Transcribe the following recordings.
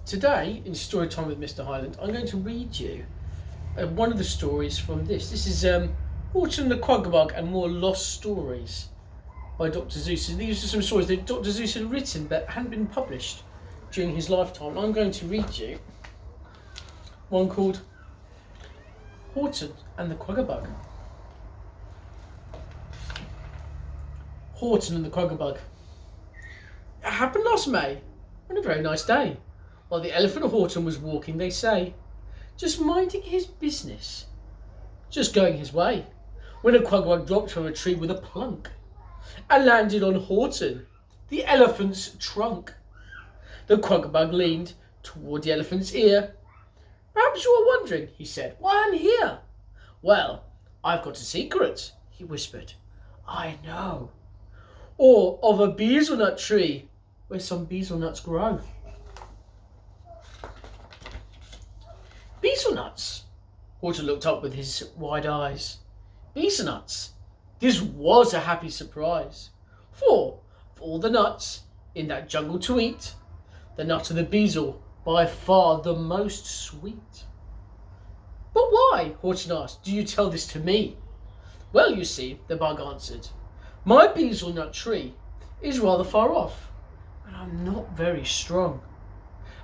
Today, in Story Time with Mr. Highland, I'm going to read you one of the stories from this. This is Horton the Kwuggerbug and More Lost Stories by Dr. Seuss. These are some stories that Dr. Seuss had written but hadn't been published during his lifetime. I'm going to read you one called Horton and the Kwuggerbug. Horton and the Kwuggerbug. It happened last May on a very nice day. While the elephant Horton was walking, they say, just minding his business, just going his way, when a Kwuggerbug dropped from a tree with a plunk and landed on Horton, the elephant's trunk. The Kwuggerbug leaned toward the elephant's ear. Perhaps you are wondering, he said, why I'm here. Well, I've got a secret, he whispered. I know. Or of a beezelnut tree where some beezelnuts grow. Beezelnuts? Horton looked up with his wide eyes. Beezelnuts? This was a happy surprise. For of all the nuts in that jungle to eat, the nut of the beezel by far the most sweet. But why, Horton asked, do you tell this to me? Well, you see, the bug answered, my beezelnut tree is rather far off, and I'm not very strong.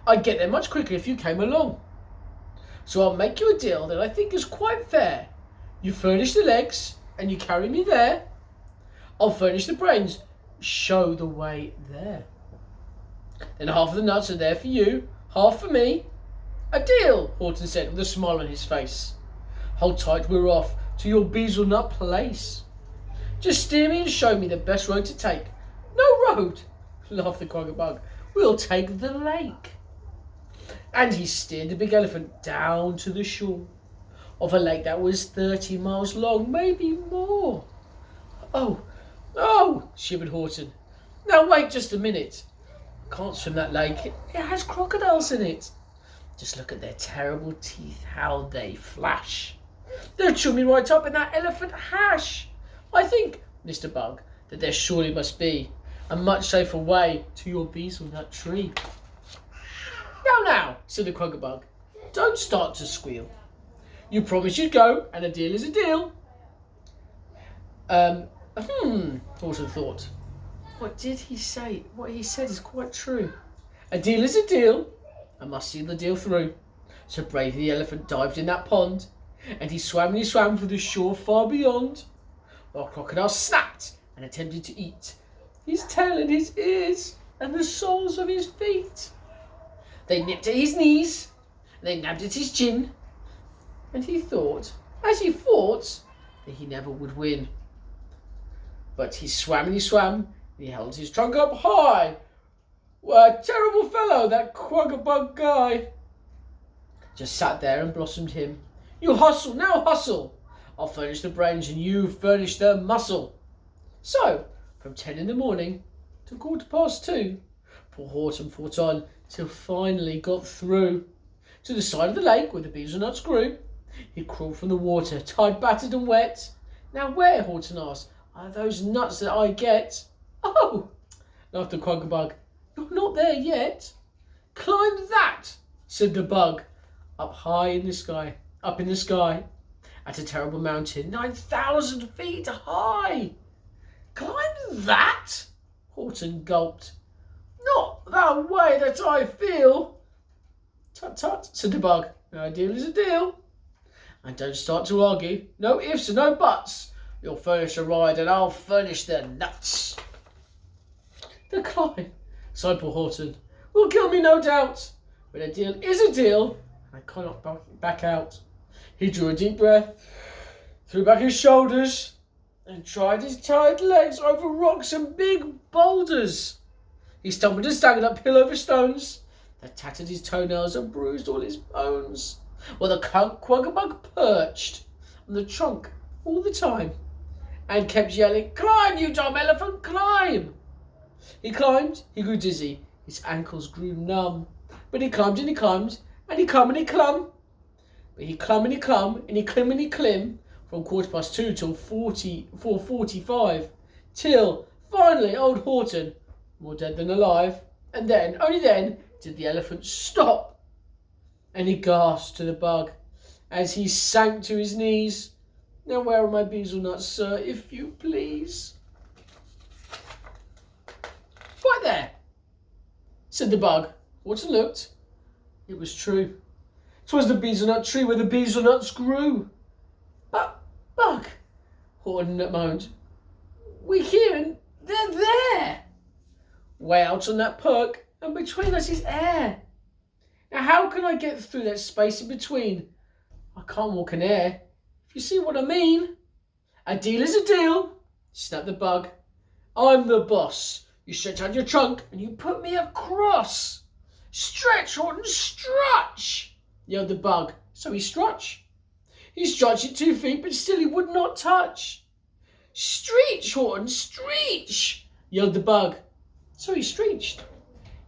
I'd get there much quicker if you came along. So I'll make you a deal that I think is quite fair. You furnish the legs, and you carry me there. I'll furnish the brains, show the way there. Then half of the nuts are there for you, half for me. A deal, Horton said with a smile on his face. Hold tight, we're off to your beezelnut place. Just steer me and show me the best road to take. No road, laughed the Kwuggerbug. We'll take the lake. And he steered the big elephant down to the shore of a lake that was 30 miles long, maybe more. Oh, shivered Horton. Now wait just a minute. Can't swim that lake. It has crocodiles in it. Just look at their terrible teeth, how they flash. They'll chew me right up in that elephant hash. I think, Mr. Bug, that there surely must be a much safer way to your beezelnut tree. Now, said the Kwuggerbug, don't start to squeal. You promised you'd go, and a deal is a deal. Horton thought. What did he say? What he said is quite true. A deal is a deal. I must see the deal through. So bravely the elephant dived in that pond, and he swam for the shore far beyond, while crocodile snapped and attempted to eat his tail and his ears and the soles of his feet. They nipped at his knees, and they nabbed at his chin, and he thought, as he fought, that he never would win. But he swam, and he held his trunk up high. What a terrible fellow, that Kwuggerbug guy. Just sat there and blossomed him. You hustle, now hustle. I'll furnish the brains and you furnish the muscle. So, from 10 in the morning to 2:15, poor Horton fought on till finally got through to the side of the lake where the beezelnuts grew. He crawled from the water, tired, battered and wet. Now where, Horton asked, are those nuts that I get? Oh, laughed the Kwuggerbug, you're not there yet. Climb that, said the bug, up in the sky, at a terrible mountain, 9,000 feet high. Climb that? Horton gulped. Not that way that I feel. Tut tut, said the bug. A deal is a deal. And don't start to argue. No ifs and no buts. You'll furnish a ride and I'll furnish the nuts. The climb, sighed poor Horton, will kill me no doubt. But a deal is a deal. I cannot back out. He drew a deep breath, threw back his shoulders, and tried his tired legs over rocks and big boulders. He stumbled and staggered uphill over stones that tattered his toenails and bruised all his bones, while the Kwuggerbug perched on the trunk all the time and kept yelling, climb, you dumb elephant, climb! He climbed, he grew dizzy, his ankles grew numb, but he climbed and he climbed, and he clumb and he clumb. But he clumb and he clumb, and he clim and he clim, from 2:15 till 4:45, till finally old Horton, more dead than alive, and then, only then, did the elephant stop, and he gasped to the bug as he sank to his knees. "Now where are my hazelnuts, sir, if you please?" "Right there," said the bug. Horton looked. It was true. 'Twas the hazelnut tree where the hazelnuts grew. "But, Bug," Horton moaned, "we're here and they're there. Way out on that perk, and between us is air. Now how can I get through that space in between? I can't walk in air, if you see what I mean." "A deal is a deal," snapped the bug. "I'm the boss. You stretch out your trunk and you put me across." "Stretch, Horton, stretch," yelled the bug. So he stretched. He stretched it 2 feet, but still he would not touch. "Stretch, Horton, stretch," yelled the bug. So he stretched.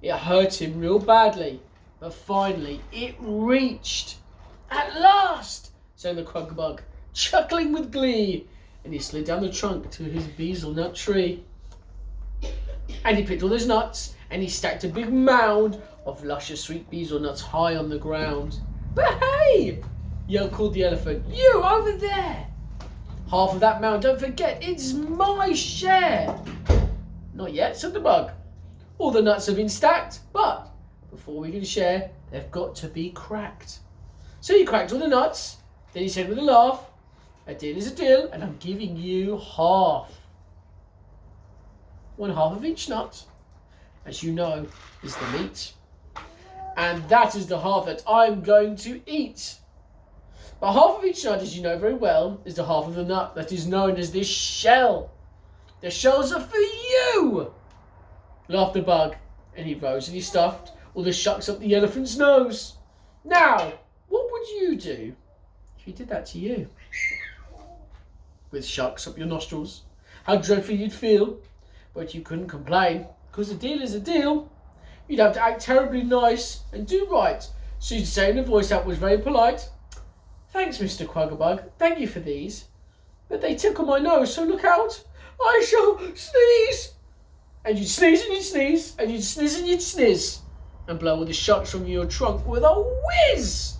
It hurt him real badly, but finally it reached. "At last," sang the Kwuggerbug, chuckling with glee, and he slid down the trunk to his hazelnut tree. And he picked all his nuts, and he stacked a big mound of luscious sweet hazelnuts high on the ground. "But hey!" called the elephant. "You over there! Half of that mound, don't forget, it's my share." "Not yet," said the bug. "All the nuts have been stacked, but before we can share, they've got to be cracked." So he cracked all the nuts. Then he said with a laugh, "A deal is a deal, and I'm giving you half." 1/2 of each nut, as you know, is the meat. And that is the half that I'm going to eat. But half of each nut, as you know very well, is the half of the nut that is known as this shell. The shells are for you, laughed the bug, and he rose and he stuffed all the shucks up the elephant's nose. Now, what would you do if he did that to you? With shucks up your nostrils, how dreadful you'd feel, but you couldn't complain, because a deal is a deal. You'd have to act terribly nice and do right, so you'd say in a voice that was very polite, "Thanks, Mr. Kwuggerbug, thank you for these, but they tickle my nose, so look out, I shall sneeze." And you'd sneeze and you'd sneeze, and you'd sniz and you'd sniz, and blow all the shucks from your trunk with a whiz.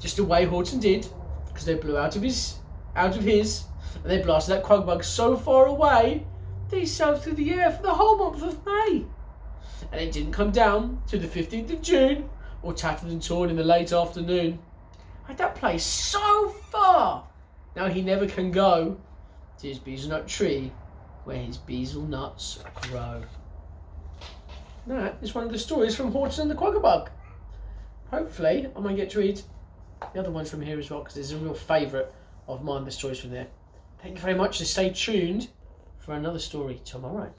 Just the way Horton did, because they blew out of his, and they blasted that Kwuggerbug so far away, that he sailed through the air for the whole month of May. And it didn't come happen till the 15th of June, all tattered and torn in the late afternoon. And that place so far, now he never can go to his hazelnut tree where his hazelnuts grow. That is one of the stories from Horton the Kwuggerbug. Hopefully I might get to read the other ones from here as well, because there's a real favourite of mine, the stories from there. Thank you very much, and stay tuned for another story tomorrow.